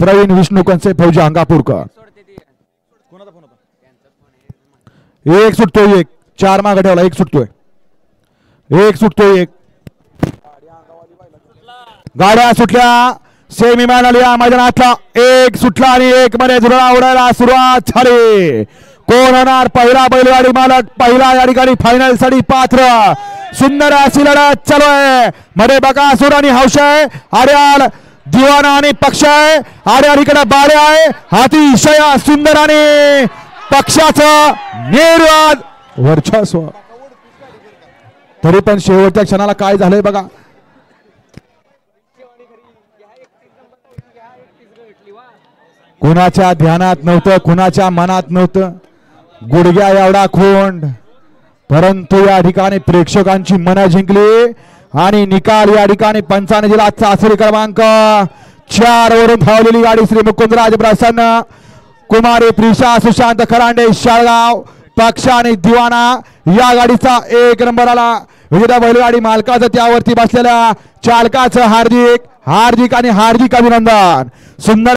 प्रवीण विष्णू कंसे फौजी अंगापूरकर. एक सुटतोय एक, 4 मागे ठेवला, एक सुटतोय, एक सुटतोय एक. गाड्या सुटल्या, सेमी मॅन या मैदानातला एक सुटला आणि एक मध्ये धुरा उडायला सुरुवात झाली. कोण होणार पहिला बैलगाडी मालक, पहिला या ठिकाणी फायनल साठी पात्र. सुंदर अशी लढत चालू आहे. मध्ये बकासूर आणि हौशय, आर्याल दिवाना आणि पक्षय, आर्याल इकडे बाळे आहे. अतिशय सुंदर आणि पक्षाचं निर्वाद वर्चस्व. तरी पण शेवटच्या क्षणाला काय झालंय बघा. कुणाच्या ध्यानात नव्हतं, कुणाच्या मनात नव्हतं. गुडघ्या एवढा खोंड, परंतु या ठिकाणी प्रेक्षकांची मनं जिंकली आणि निकाल या ठिकाणी पंचाने दिला. चाचणी क्रमांक 4 वरून धावलेली गाडी श्री मुकुंदराज प्रसन्न, कुमारी प्रिशा सुशांत खरांडे शाळगाव, पक्ष आणि दिवाना या गाडीचा 1 नंबर आला. विजेता बैलगाडी मालकाचं त्यावरती बसलेल्या चालकाचं हार्दिक हार्दिक आणि हार्दिक अभिनंदन. सुंदर